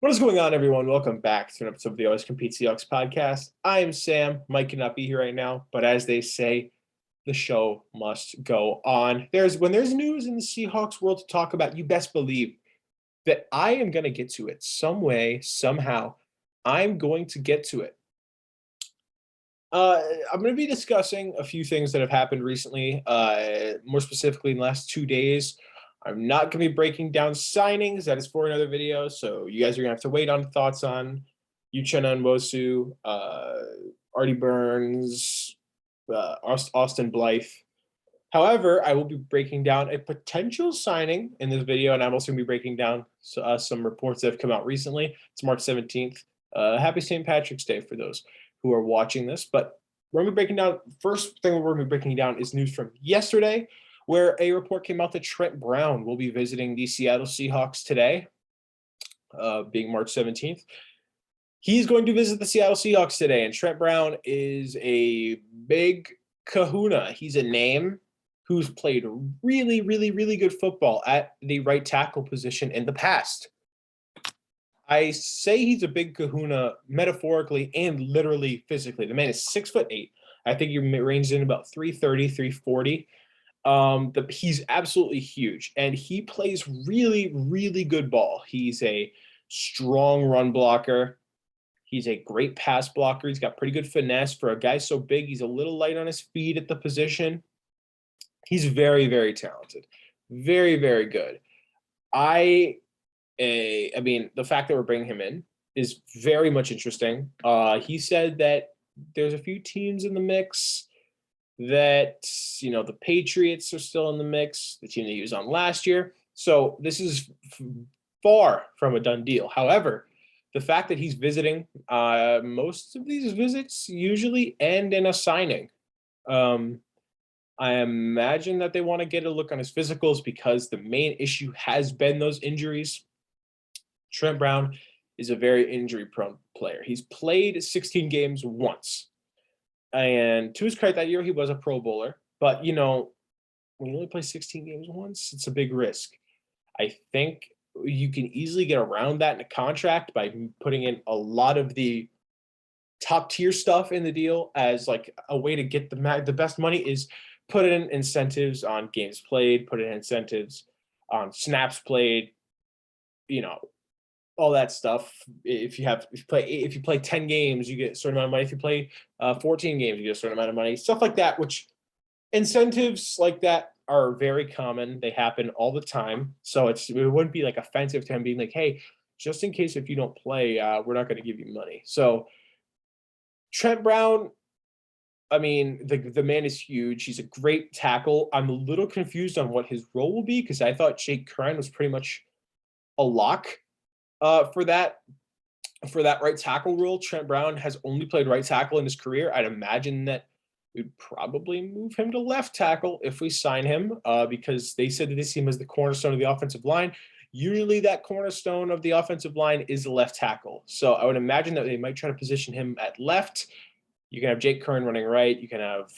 What is going on, everyone? Welcome back to an episode of the Always Compete Seahawks podcast. I am Sam. Mike cannot be here right now, but as they say, the show must go on. When there's news in the Seahawks world to talk about, you best believe that I am going to get to it some way, somehow. I'm going to get to it. I'm going to be discussing a few things that have happened recently, more specifically in the last 2 days. I'm not going to be breaking down signings. That is for another video. So you guys are going to have to wait on thoughts on Uchenna Nwosu, Artie Burns, Austin Blythe. However, I will be breaking down a potential signing in this video, and I'm also going to be breaking down some reports that have come out recently. It's March 17th. Happy St. Patrick's Day for those who are watching this. But we're going to be breaking down, first thing we're going to be breaking down is news from yesterday, where a report came out that Trent Brown will be visiting the Seattle Seahawks today, being March 17th. He's going to visit the Seattle Seahawks today, and Trent Brown is a big kahuna. He's a name who's played really, really, really good football at the right tackle position in the past. I say he's a big kahuna metaphorically and literally physically. The man is 6'8". I think he ranges in about 330, 340. He's absolutely huge, and he plays really, really good ball. He's a strong run blocker. He's a great pass blocker. He's got pretty good finesse for a guy so big. He's a little light on his feet at the position. He's very, very talented. Very, very good. I mean, the fact that we're bringing him in is very much interesting. He said that there's a few teams in the mix, that, the Patriots are still in the mix, the team that he was on last year. So this is far from a done deal. However, the fact that he's visiting, most of these visits usually end in a signing. I imagine that they want to get a look on his physicals because the main issue has been those injuries. Trent Brown is a very injury-prone player. He's played 16 games once. And to his credit, that year he was a Pro Bowler. But, when you only play 16 games once, it's a big risk. I think you can easily get around that in a contract by putting in a lot of the top-tier stuff in the deal as like a way to get the best money is put in incentives on games played, put in incentives on snaps played, all that stuff. If you play 10 games, you get a certain amount of money. If you play 14 games, you get a certain amount of money. Stuff like that, which incentives like that are very common. They happen all the time. So it wouldn't be like offensive to him being like, hey, just in case if you don't play, we're not going to give you money. So Trent Brown, I mean, the man is huge. He's a great tackle. I'm a little confused on what his role will be because I thought Jake Curran was pretty much a lock for that right tackle role. Trent Brown has only played right tackle in his career. I'd imagine that we'd probably move him to left tackle if we sign him, because they said that they see him as the cornerstone of the offensive line. Usually that cornerstone of the offensive line is the left tackle. So I would imagine that they might try to position him at left. You can have Jake Curran running right. You can have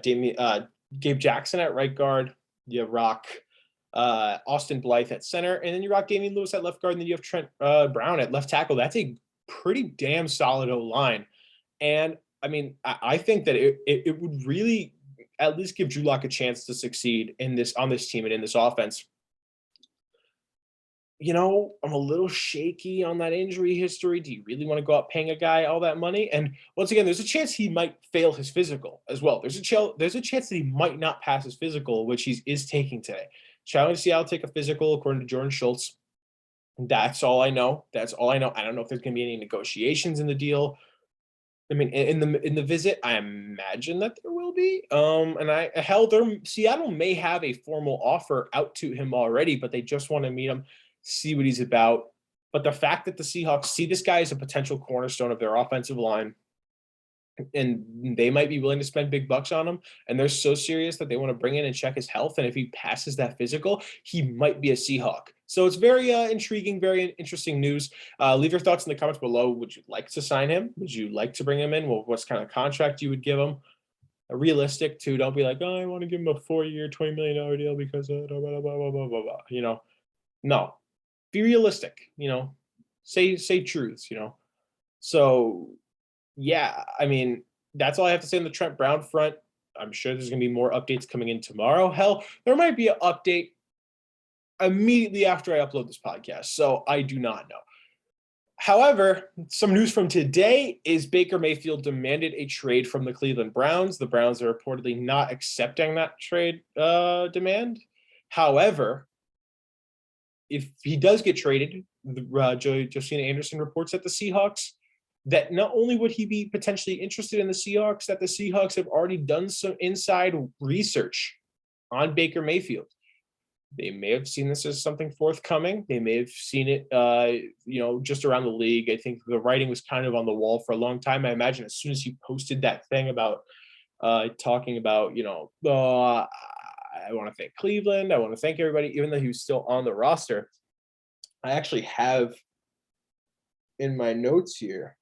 Gabe Jackson at right guard. You have Austin Blythe at center, and then you rock Damian Lewis at left guard, and then you have Trent Brown at left tackle. That's a pretty damn solid O-line. And I mean, I think that it would really at least give Drew Lock a chance to succeed on this team and in this offense. I'm a little shaky on that injury history. Do you really want to go out paying a guy all that money? And once again, there's a chance he might fail his physical as well. There's a chance that he might not pass his physical, which he is taking today. Traveling to Seattle, take a physical, according to Jordan Schultz. That's all I know. I don't know if there's going to be any negotiations in the deal. I mean, in the visit, I imagine that there will be. Seattle may have a formal offer out to him already, but they just want to meet him, see what he's about. But the fact that the Seahawks see this guy as a potential cornerstone of their offensive line, and they might be willing to spend big bucks on him, and they're so serious that they want to bring in and check his health, and if he passes that physical, he might be a Seahawk. So it's very intriguing, very interesting news. Leave your thoughts in the comments below. Would you like to sign him? Would you like to bring him in? Well, what kind of contract you would give him? Realistic too. Don't be like, oh, I want to give him a 4-year, $20 million deal because blah, blah, blah, blah, blah, blah, blah. No, be realistic. say truths, you know. So yeah, I mean, that's all I have to say on the Trent Brown front. I'm sure there's going to be more updates coming in tomorrow. Hell, there might be an update immediately after I upload this podcast. So I do not know. However, some news from today is Baker Mayfield demanded a trade from the Cleveland Browns. The Browns are reportedly not accepting that trade demand. However, if he does get traded, Josina Anderson reports that the Seahawks, that not only would he be potentially interested in the Seahawks, that the Seahawks have already done some inside research on Baker Mayfield. They may have seen this as something forthcoming. They may have seen it, just around the league. I think the writing was kind of on the wall for a long time. I imagine as soon as he posted that thing about talking about, I want to thank Cleveland. I want to thank everybody, even though he was still on the roster. I actually have in my notes here,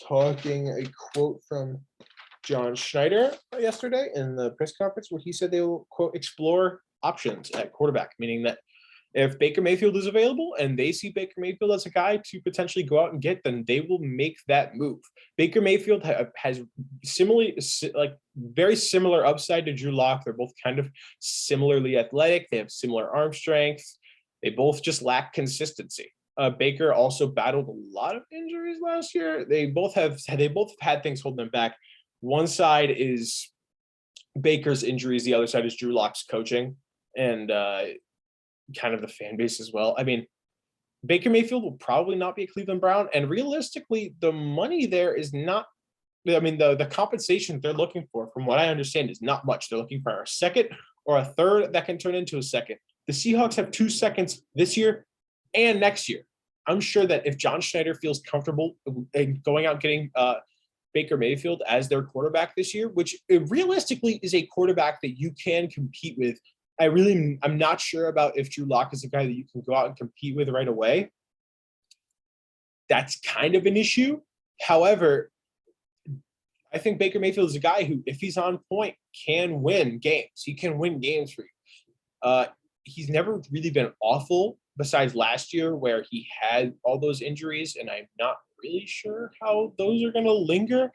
talking a quote from John Schneider yesterday in the press conference where he said they will, quote, explore options at quarterback, meaning that if Baker Mayfield is available and they see Baker Mayfield as a guy to potentially go out and get, then they will make that move. Baker Mayfield has very similar upside to Drew Lock. They're both kind of similarly athletic. They have similar arm strength. They both just lack consistency. Baker also battled a lot of injuries last year. They both have had things holding them back. One side is Baker's injuries. The other side is Drew Lock's coaching and kind of the fan base as well. I mean, Baker Mayfield will probably not be a Cleveland Brown. And realistically, the money there is not, I mean, the compensation they're looking for, from what I understand, is not much. They're looking for a second or a third that can turn into a second. The Seahawks have 2 seconds this year and next year. I'm sure that if John Schneider feels comfortable in going out and getting Baker Mayfield as their quarterback this year, which realistically is a quarterback that you can compete with. I'm not sure about if Drew Lock is a guy that you can go out and compete with right away. That's kind of an issue. However, I think Baker Mayfield is a guy who, if he's on point, can win games. He can win games for you. He's never really been awful besides last year where he had all those injuries, and I'm not really sure how those are going to linger.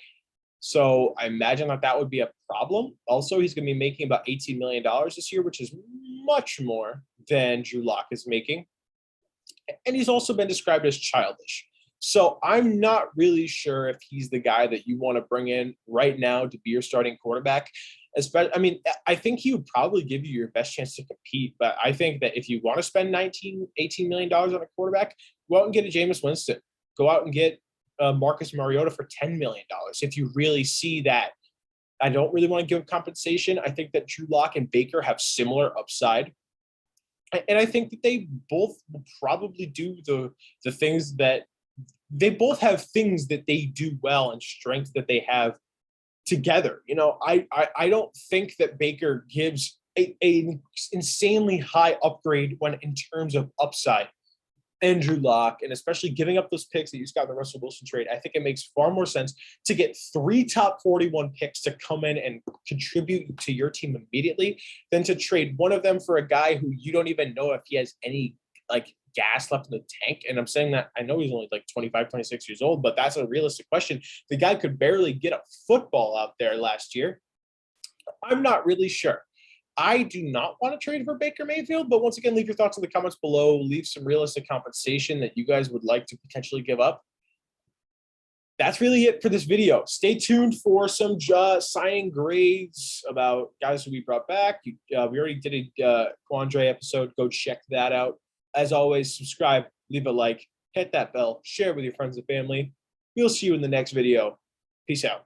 So I imagine that would be a problem. Also, he's going to be making about $18 million this year, which is much more than Drew Lock is making. And he's also been described as childish. So I'm not really sure if he's the guy that you want to bring in right now to be your starting quarterback. I think he would probably give you your best chance to compete. But I think that if you want to spend $18 million on a quarterback, go out and get a Jameis Winston. Go out and get Marcus Mariota for $10 million. If you really see that, I don't really want to give compensation. I think that Drew Lock and Baker have similar upside. And I think that they both will probably do the things that they both have things that they do well and strengths that they have together. I don't think that Baker gives an insanely high upgrade when in terms of upside. Andrew Lock, and especially giving up those picks that you just got in the Russell Wilson trade, I think it makes far more sense to get 3 top 41 picks to come in and contribute to your team immediately than to trade one of them for a guy who you don't even know if he has any gas left in the tank. And I'm saying that I know he's only 25, 26 years old, but that's a realistic question. The guy could barely get a football out there last year. I'm not really sure. I do not want to trade for Baker Mayfield, but once again, leave your thoughts in the comments below. Leave some realistic compensation that you guys would like to potentially give up. That's really it for this video. Stay tuned for some signing grades about guys who we brought back. We already did a Quandre episode. Go check that out. As always, subscribe, leave a like, hit that bell, share with your friends and family. We'll see you in the next video. Peace out.